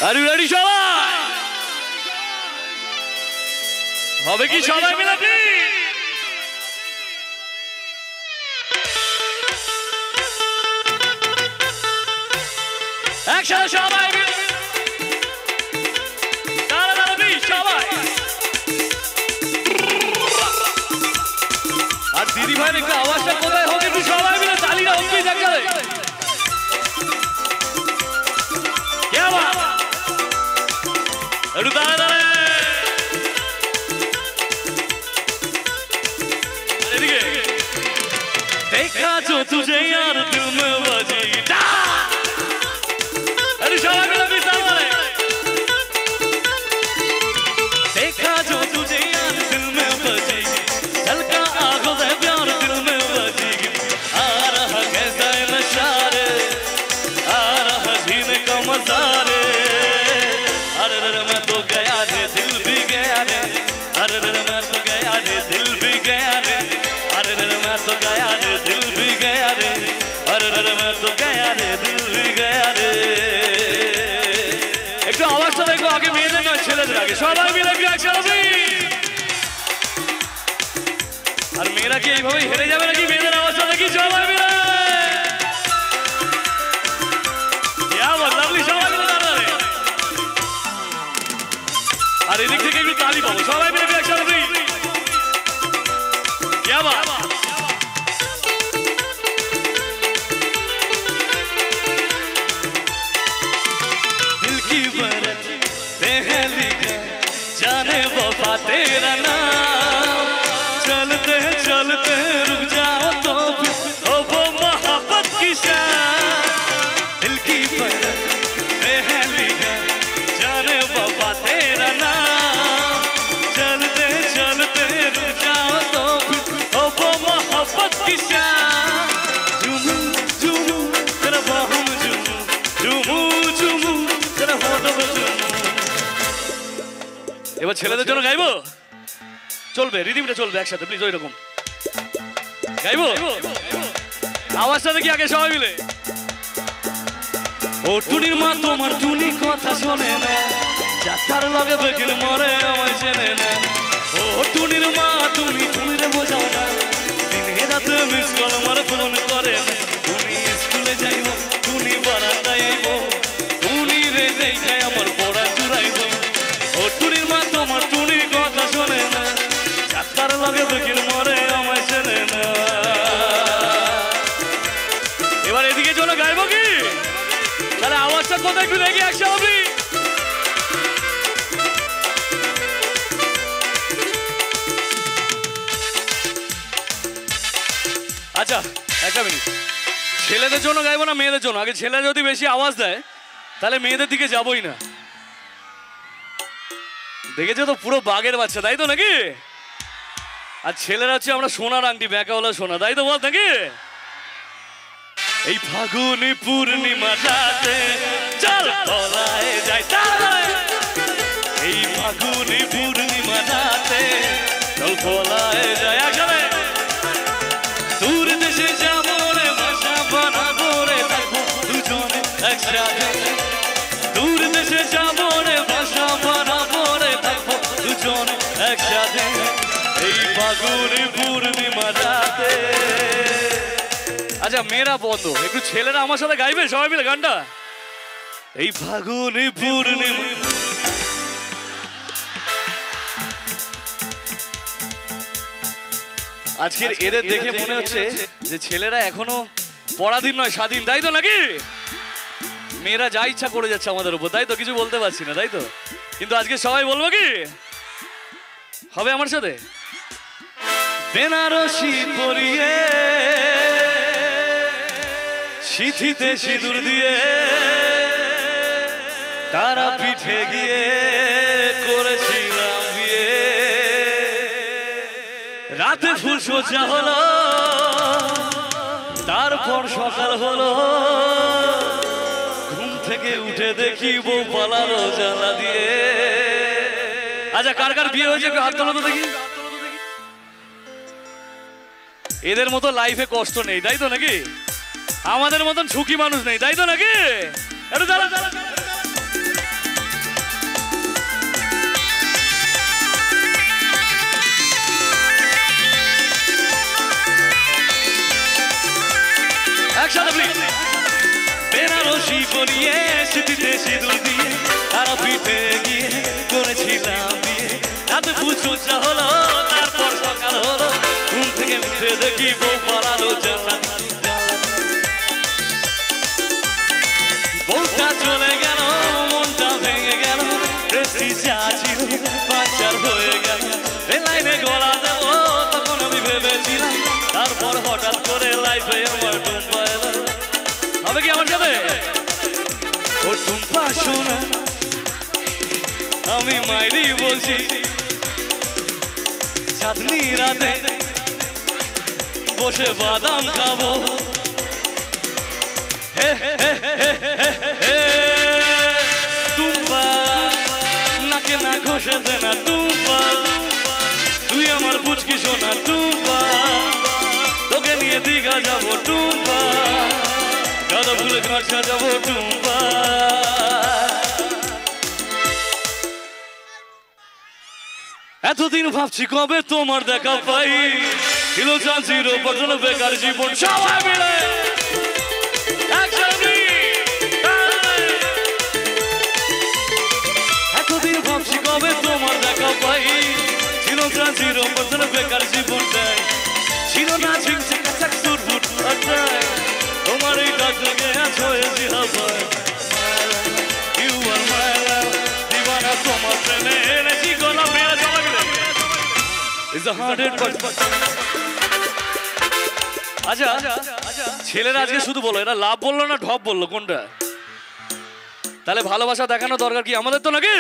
Are you ready, সবাই? হবে কি সবাই মিলে প্লিজ? একসাথে সবাই মিলে দাঁড়া প্লিজ সবাই। আর দিদি ভাইয়ের একটু আওয়াজটা কোথায় হোক, একটু সবাই মিলে তালিটা হোক প্লিজ একসাথে। একটু দাঁড়া এদিকে। দেখা जो तुझे यार दिल में बजी अरे सबाई मिले प्लीज ताली। देखा जो तुझे यार दिल में बजी हल्का आंखों से प्यार दिल में बजी आ रहा कैसा नशा रे आ रहा जीने का मजा रे। अरे मैं तो गया रे दिल भी गया रे अरे मैं तो गया रे दिल भी गया रे अरे मैं तो गया रे दिल भी गया रे अरे मैं तो गया रे दिल भी गया रे। একটু আওয়াজটা দেখো আগে মেয়েদের না ছেলেদের আগে সবাই মিলে একসাথে। আর মেয়েরা কি এইভাবে হেরে যাবে নাকি মেয়েদের আওয়াজটা দেখি সবাই মিলে। লাভলি সবাই মিলে দাঁড়াবে। আর এদিক থেকে একটু তালি পাবো সবাই মিলে একসাথে। दिल की बरत पहली जाने वफा तेरा नाम चलते चलते रुक जाओ तो ओ वो मोहब्बत की शान। दिल की बरत पहली जाने वफा तेरा नाम चलते चलते रुक जाओ तो ओ वो मोहब्बत की शान। झूमू झूमू तेरा बाहों में झूमू झूमू झूमू तेरा होठों में झूमू। এবার ছেলেদের জন্য গাইবো চলবে রিদিমটা চলবে একসাথে প্লিজ ওই রকম গাইবো আওয়াজটা দেখি আগে সবাই মিলে। ও টুনির মা তোমার টুনি কথা শোনে না যাত্রার লগে বেকিল মরে আমায় চেনে না। ও টুনির মা তুমি টুনিরে বোঝাও না দিনে রাতে মিস কল আমার ফোন করে না। টুনি স্কুলে যাইব টুনি বারান্দায় আইব টুনি রে দেখায় আমার পড়া চুরাইব। ও টুনির মা তোমার টুনির কথা শোনে না যাত্রার লগে বেকিল মরে আমায় চেনে না। এবার এদিকে চলো গাইবো কি তাহলে আওয়াজটা কোথায় একটু দেখি একসাথে। আচ্ছা একটা মিনিট ছেলেদের জন্য গাইবো না মেয়েদের জন্য? আগে ছেলে যদি বেশি আওয়াজ দেয় তাহলে মেয়েদের দিকে যাবোই না। দেখেছো তো পুরো বাঘের বাচ্চা তাই তো নাকি? আর ছেলেরা হচ্ছে আমরা সোনার আংটি ব্যাঁকাওয়ালা সোনা তাই তো বল নাকি? এই ফাগুনি পূর্ণিমা রাতে চল তলায় যাই এই ফাগুনি পূর্ণিমা রাতে চল তলায় যাই একসাথে। দূর দেশে যাবো রে ভাষা বানাবো রে থাকবো দুজনে একসাথে। দূর দেশে যাবো রে ভাষা বানাবো রে থাকবো দুজনে একসাথে এই ফাগুনি পূর্ণিমা রাতে। আচ্ছা মেয়েরা বন্ধ একটু ছেলেরা আমার সাথে গাইবে সবাই মিলে গানটা। এই ফাগুনি পূর্ণিমা আজকের এদের দেখে মনে হচ্ছে যে ছেলেরা এখনো পরাধীন নয় স্বাধীন তাই তো নাকি? মেয়েরা যা ইচ্ছা করে যাচ্ছে আমাদের উপর তাই তো কিছু বলতে পারছি না তাই তো? কিন্তু আজকে সবাই বলবো কি হবে আমার সাথে। বেনারসি পরিয়ে সিঁথিতে সিঁদুর দিয়ে তারা পিঠে গিয়ে করেছিলাম বিয়ে। রাতে ফুল সোজা হলো তারপর সকাল হলো ঘুম থেকে উঠে দেখি বউ পালালো জানলা দিয়ে। আচ্ছা কার কার বিয়ে হয়েছে একটু হাত তোলো তো দেখি। এদের মতো লাইফে কষ্ট নেই তাই তো নাকি? আমাদের মতন সুখী মানুষ নেই তাই তো নাকি? একটু দাঁড়া দাঁড়া সিঁদুর দিয়ে তারা পিঠে গিয়ে করেছিলাম বিয়ে রাতে পুজোটা হলো তারপর সকাল হলো ঘুম থেকে উঠে দেখি বউ পালালো জানলা বউটা চলে গেল মনটা ভেঙে গেল প্রেস্টি যা ছিল বাচ্চার হয়ে গেল এ লাইনে গলা দেবো তখন আমি ভেবেছিলাম তারপর হঠাৎ করে লাইফে আমার টুম্পা এলো হবে কি আমার সাথে ও টুম্পা শোনা আমি মাইরি বলছি চাঁদনি রাতে বসে বাদাম খাবো টুম্পা নাকে না ঘষে দে না টুম্পা তুই আমার পুচকি শোনা টুম্পা তোকে নিয়ে দীঘা যাবো টুম্পা গাঁদা ফুলে ঘাট সাজাবো টুম্পা এতদিন ভাবছি কবে তোমার দেখা পাই ছিল চাঁচির ওপর বেকার জীবন সবাই মিলে এতদিন ভাবছি কবে তোমার দেখা পাই ছিল চাঁচির ওপর বেকার জীবনটাই ছিল না ঝিংছে কাছাক সুরবুট তোমার এই ডাক লেগে আছো এসি হাবাই ইউ আর মাই লাভ দিবানা তোমার প্রেমে এনেছি গোলাপ মেরা সবাই মিলে ইজ আ 100% আচ্ছা ছেলেরা আজকে শুধু বলো এরা লাভ বললো না ঢপ বললো কোনটা তাহলে ভালোবাসা দেখানো দরকার কি আমাদের তো নাকি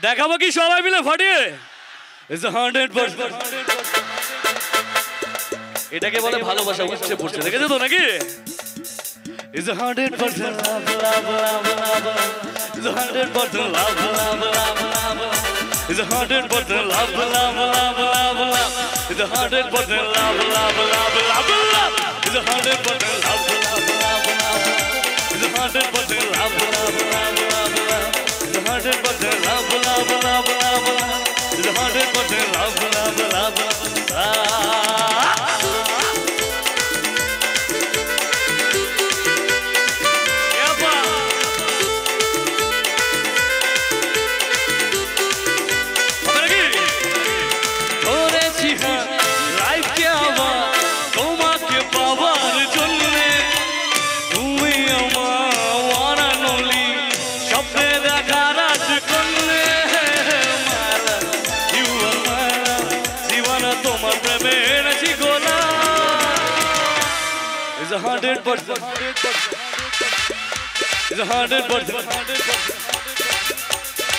দেখাবো কি সবাই মিলে ফাটিয়ে ইজ আ 100% এটাকে বলে ভালোবাসা উঠছে পড়ছে দেখেছো তো নাকি is a 100% love love love love is a 100% love love love love is a 100% love love love love love is a 100% love love love love love is a 100% love love love love is a 100% love love love love love is a 100% love love love love love is a 100% love love love It's a 100%. It's a 100%.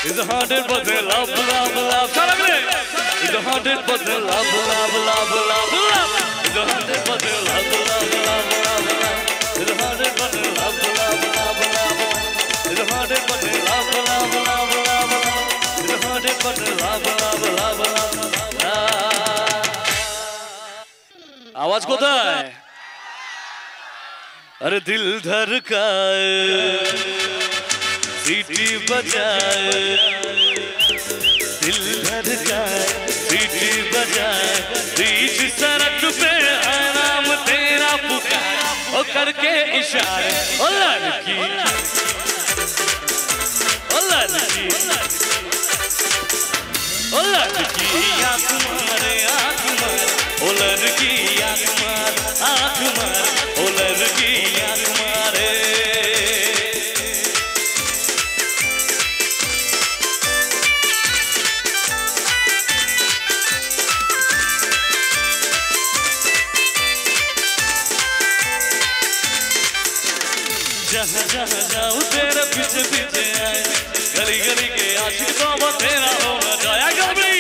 It's a 100% love, love, love. It's a 100% love, love, love, love, love. It's a 100% love, love, love, love, love. It's a 100% love, love, love, love. It's a 100% love, love, love, love, love. It's a 100% love, love, love, love. आवाज कोথায় अरे दिल धड़काए सीटी बजाए दिल धड़काए सीटी बजाए बीच सड़क पे आराम तेरा पुकार ओ करके इशारे ओ लड़की ओ लड़की ओ लड़की आँख मारे ओ लड़की आँख मारे ओ लड़की आँख मारे जहाँ जहाँ जाऊँ तेरे पीछे पीछे आए गली गली के आशिक तो तेरा होना जाया कभी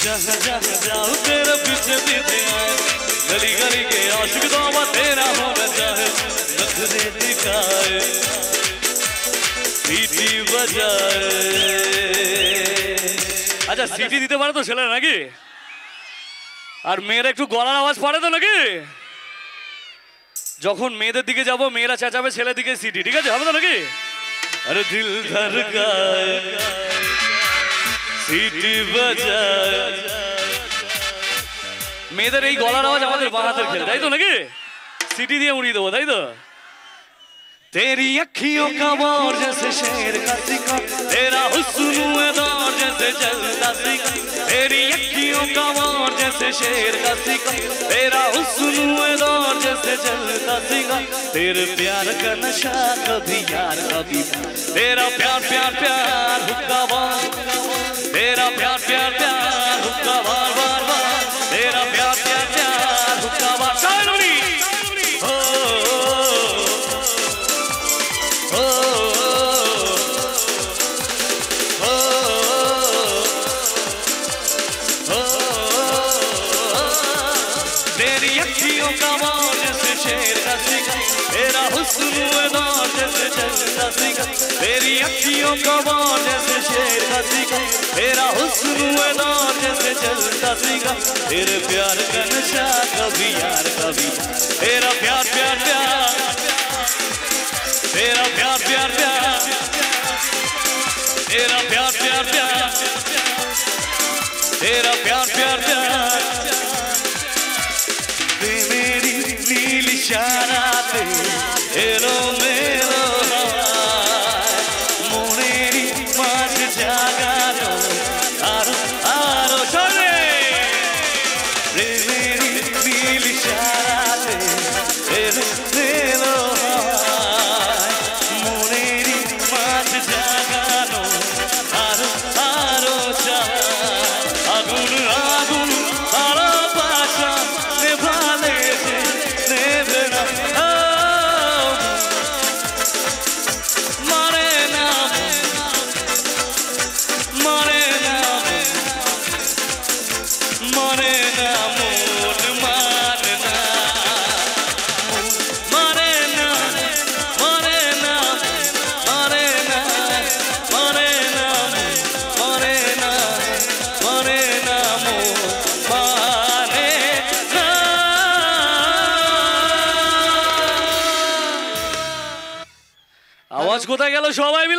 जहाँ जहाँ जाऊँ तेरे पीछे पीछे आए गली गली के आशिक तो तेरा होना चाहे नखरे दिखाए सीटी बजाए अच्छा सीटी দিতে পারে তো ছেলে নাকি আর মেয়েরা একটু গলার আওয়াজ পারে তো নাকি যখন মেয়েদের দিকে যাব মেয়েরা চেঁচাবে ছেলের দিকে সিটি ঠিক আছে হবে তো নাকি আরে দিল ধড়কায় सीटी बजाए মেয়েদের এই গলার আওয়াজ আমাদের বাঁ হাতের খেল, তাই তো নাকি? সিটি দিয়ে উড়িয়ে দেবো, তাই তো? तेरी अखियों का वार जैसे शेर का शिकार, तेरा हुस्न है दौर जैसे चलता सिखा। तेरी अखियों का वार जैसे शेर का शिकार, तेरा हुस्न है दौर जैसे चलता सिखा। तेरे प्यार का नशा कभी यार कभी, तेरा प्यार प्यार प्यार हुक्का बार, तेरा प्यार प्यार प्यार हुक्का बार बार बार, तेरा प्यार प्यार प्यार हुक्का बार। तेरी अखियों का वार जैसे शेर का शिकार, तेरा हुस्न है दौर जैसे चलता सिखा। तेरी अखियों का वार जैसे शेर का शिकार, तेरा हुस्न है दौर जैसे चलता सिखा। तेरे प्यार का नशा कभी यार कभी, तेरा प्यार प्यार प्यार, तेरा प्यार प्यार प्यार, तेरा प्यार प्यार प्यार, तेरा प्यार प्यार प्यार। मेरी नील इशाराते एलो मेलो मोनेरी मास जागारो आरो आरो चले। मेरी नील इशाराते एलो मेलो मोनेरी मास जागारो आरो आरो चले। आगुन आगुन आरो पाशा निभाले नेबना मारे नाम मारे नाम मारे नाम मारना मारे नाम मारे नाम मारे नाम मारे नाम मारे नाम मारे नाम मारे আওয়াজ কোথায় গেল সবাই মিলে?